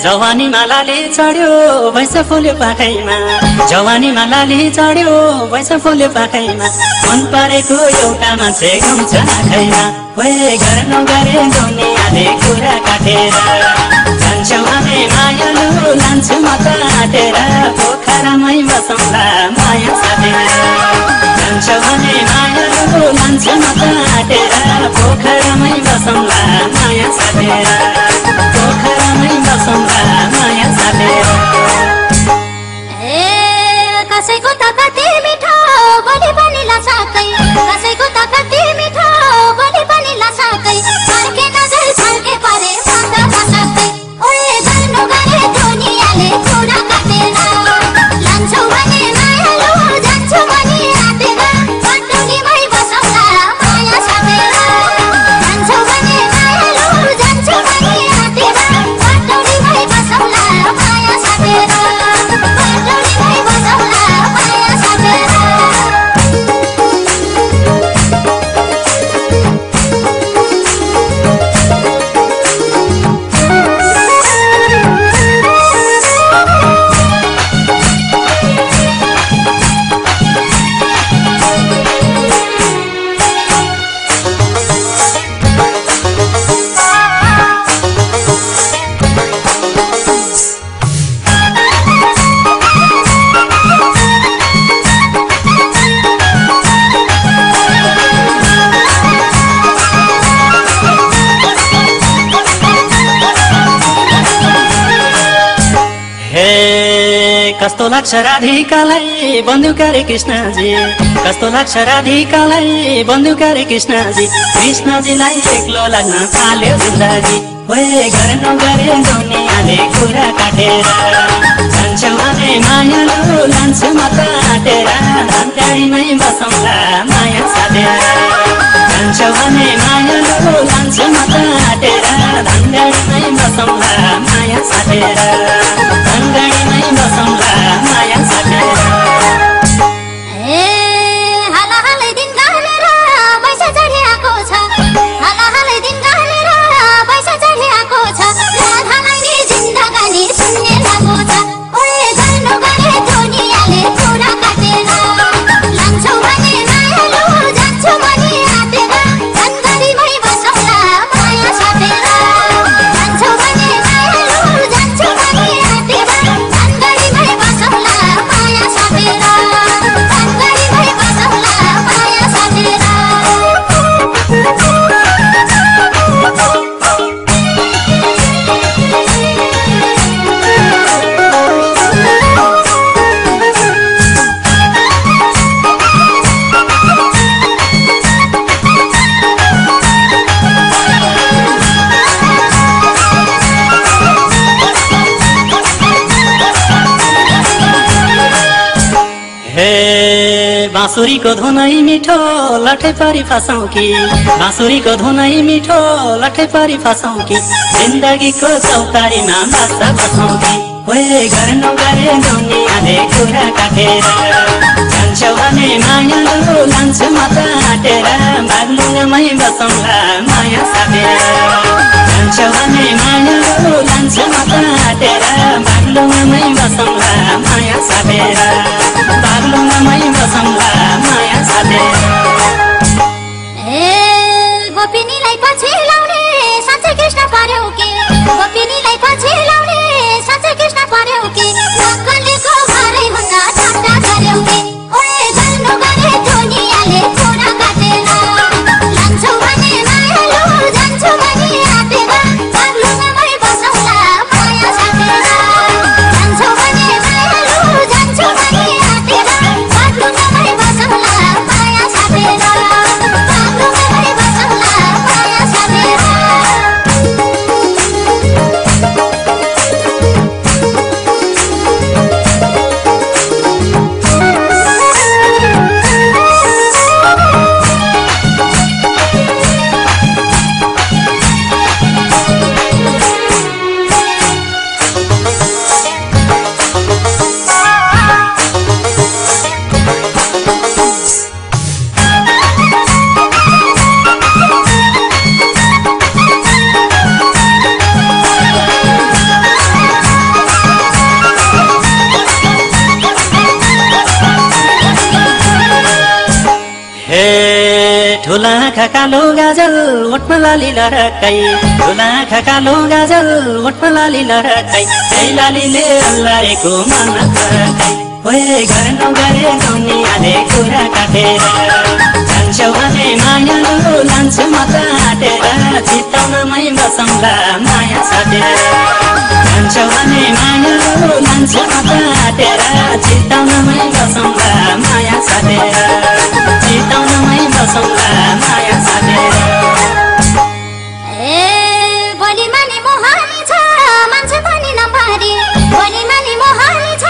जवानी मालाले चढ्यो भैँस फुल्यो पाखैमा जवानी मालाले चढ्यो भैँस फुल्यो पाखैमा मन परेको एउटा मान्छे घुम्छ आँखैमा ओए घर नगरे दुनियाँले कुरा काटेर जान्छौ हामी मायालु लान्छु म त आँटेर पोखरामै बसौँला माया साटेर जान्छौ हामी मायालु लान्छु म त आँटेर पोखरामै बसौँला माया साटेर पोखरामै बसौँला माया साटेर कसैको त कति मिठो बोली पनि लसाकै कसैको त कति मिठो बोली पनि लसाकै फर्के नजर फर्के परे माता बसाकै ओए गर्नु गरे दुनियाँले कुरा काटेर लान्छौ भने मायालु जान्छौ भने आँटेर पटुनीमै बसौँला माया साटेर जान्छौ भने मायालु जान्छौ भने आँटेर पटुनीमै बसौँला माया साटेर पटुनीमै बसौँला माया साटेर कस्तो लाग्छ राधिकालाई बन्दुकारे कृष्णजी कस्तो लाग्छ राधिकालाई बन्दुकारे कृष्णजी कृष्णजीलाई एक्लो लाग्न थाल्यो जिन्दगी ओए घर नगरे दुनियाँले कुरा काटेर जान्छौ भने मायालु लान्छु म त आँटेर धनगढीमै बसौँला माया साटेर जान्छौ भने मायालु लान्छु म त आँटेर धनगढीमै बसौँला माया साटेर धनगढीमै बसौँला माया साटेर हालै दिन गालेर पैसा चढिआएको छ हालै दिन गालेर पैसा चढिआएको छ राधालाई नि जिन्दगानी सुन्ने लागो छ ओए गर्नु गरे दुनियाँले कुरा काटेर लान्छौ भने मायालु जान्छौ भने आँटेर धनगढीमै बसौँला माया साटेर जान्छौ भने मायालु जान्छौ भने आँटेर धनगढीमै बसौँला माया साटेर धनगढीमै बसौँला माया साटेर बाँसुरीको धुनै मिठो लठै परी फसाउ कि बाँसुरीको धुनै मिठो लठै परी फसाउ कि जिन्दगीको चौतारीमा बास्ता बसाउ कि ओए घर नगरे दुनियाँले कुरा काटेर जान्छौ भने मायालु लान्छु म त आँटेर बागलुङमै बसौँला माया साटेर जान्छौ भने मायालु लान्छु म त आँटेर बागलुङमै बसौँला माया साटेर बागलुङमै बसौँला माया साटेर गोपिनीलाई पछि लाउने साँच्चै कृष्ण पर्यौ के गोपिनीलाई पछि लाउने साँच्चै कृष्ण पर्यौ के नक्कलीको घरै हुँदा ठट्टा गर्यौ के ओए गर्नु गरे दुनियाँले कुरा काटेर लान्छौ भने मायालु जान्छौ भने आँटेर बागलुङमै बसौँला माया साटेर जान्छौ भने मायालु जान्छौ भने आँटेर बागलुङमै बसौँला माया साटेर बागलुङमै बसौँला माया साटेर कालो गाजल ओठमा लाली लरकाई ठुला आँखा कालो गाजल ओठमा लाली लरकाई त्यही लालीले अल्लाएको मन फरकाई ओए घर नगरे दुनियाँले कुरा काटेर जान्छौ भने मायालु लान्छु म त आँटेर चिताउनमै बसौँला माया साटेर जान्छौ भने मायालु लान्छु म त आँटेर चिताउनमै बसौँला माया साटेर चिताउनमै बसौँला माया साटेर भोलि माने मोहानी छ मान्छे पनि नम्बरी भोलि माने मोहानी छ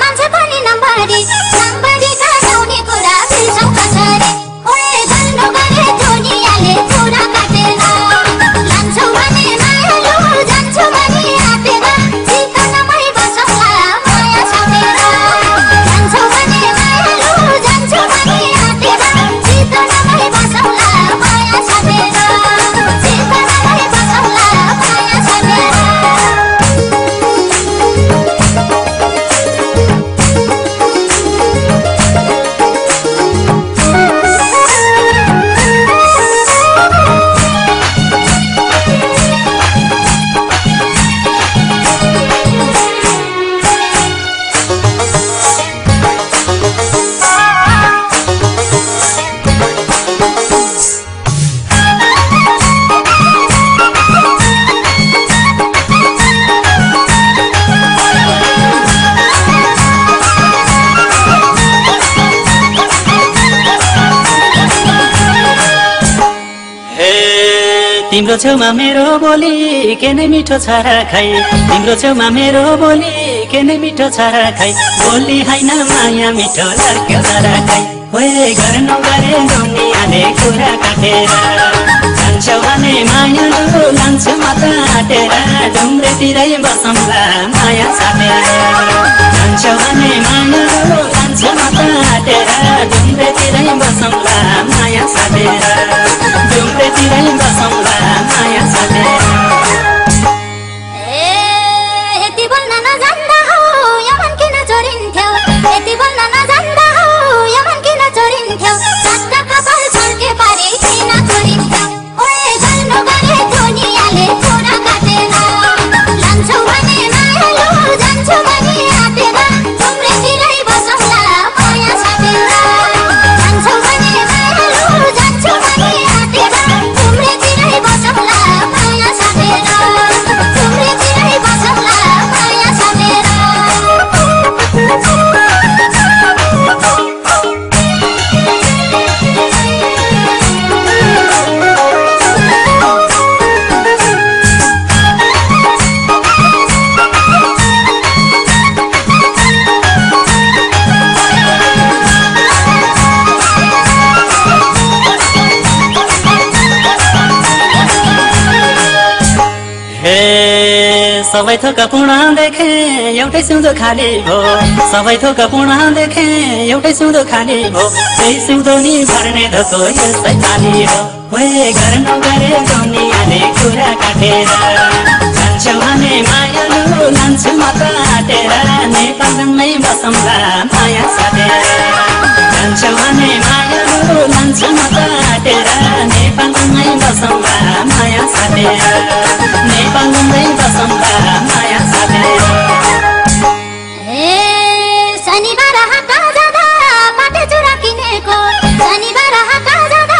मान्छे पनि नम्बरी नम्बरी काटाउने कुरा बिर्सौ कसरी ओए गर्नु गरे दुनियाँले कुरा काटेर लान्छौ भने मायालु जान्छौ भने आँटेर चिताउनमै बसौँला माया साटेर जान्छौ भने मायालु जान्छौ भने आँटेर चिताउनमै बसौँला माया साटेर चिताउनमै बसौँला माया साटेर तिम्रो छेउमा मेरो बोली के नै मिठो छ र खै तिम्रो छेउमा मेरो बोली के नै मिठो छ र खै बोली हैन माया मिठो लर्क्यो र खै ओए घर नगरे दुनियाँले कुरा काटेर जान्छौ भने मायालु लान्छु म त आँटेर ढुङ्ग्रेतिरै बसौँला माया साटेर जान्छौ भने मायालु लान्छु म त आँटेर ढुङ्ग्रेतिरै बसौँला माया साटेर ढुङ्ग्रेतिरै बसौँला माया साटेर यति बोल्न नजान्दा हो यो मन किन चोरिन्थ्यौ यति बोल्न नजान्दा हो यो मन किन चोरिन्थ्यौ सट्ट कपाल फर्के पारे किन चोरिन्थ्यौ ओए गर्नु गरे दुनियाँले कुरा काटेर लान्छौ भने मायालु जान्छौ भने आँटेर ढुङ्ग्रेतिरै बसौँला माया साटेर जान्छौ भने मायालु जान्छौ भने आँटेर ढुङ्ग्रेतिरै बसौँला माया साटेर ढुङ्ग्रेतिरै बसौँला माया साटेर सबै थोक पूर्ण देखे एउटै सिउँदो खाली भो सबै थोक पूर्ण देखे एउटै सिउँदो खाली भो त्यही सिउँदो नि भर्ने धोको यस्तै खाली हो ओए घर नगरे दुनियाँले कुरा काटेर जान्छौ भने मायालु लान्छु म त आँटेर नेपालमै बसौँला माया साटेर जान्छौ भने मायालु लान्छु म त आँटेर नेपालमै बसौँला माया साटेर नेपालमै बसौँला माया साटेर शनिबार हाटा जाँदा पाटे चुरा किनेको शनिबार हाटा जाँदा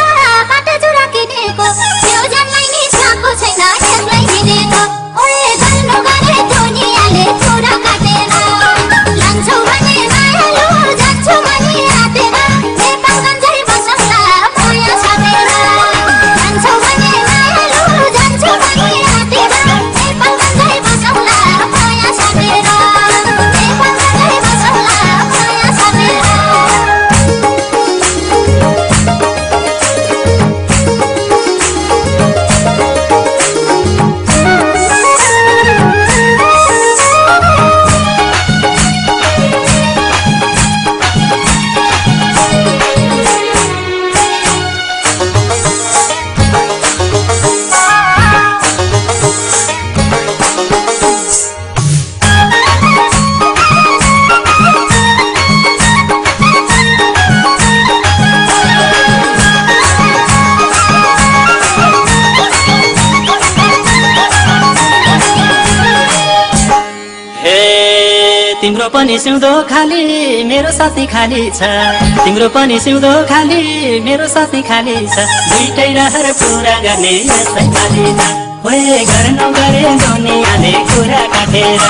पाटे चुरा किनेको त्यो जनलाई नि साको छैन यसलाई दिनेको ओए गर्नु गरे दुनियाँले कुरा काटेर लान्छौ भने मायालु जान्छौ भने आँटेर नेपालगञ्जै बसौँला माया साटेर जान्छौ भने मायालु जान्छौ भने आँटेर नेपालगञ्जै बसौँला तिम्रो पनि सिउँदो खाली मेरो साथी खाली छ तिम्रो पनि सिउँदो खाली मेरो साथी खाली छ दुईटै रहर पुरा गर्ने यस्तै खाली छ ओए घर नगरे दुनियाँले कुरा काटेर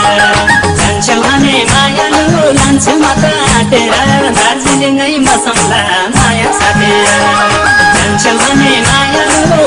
जान्छौ भने मायालु लान्छु म त आँटेर दार्जिलिङै मसम्ला माया साथेर जान्छौ भने मायालु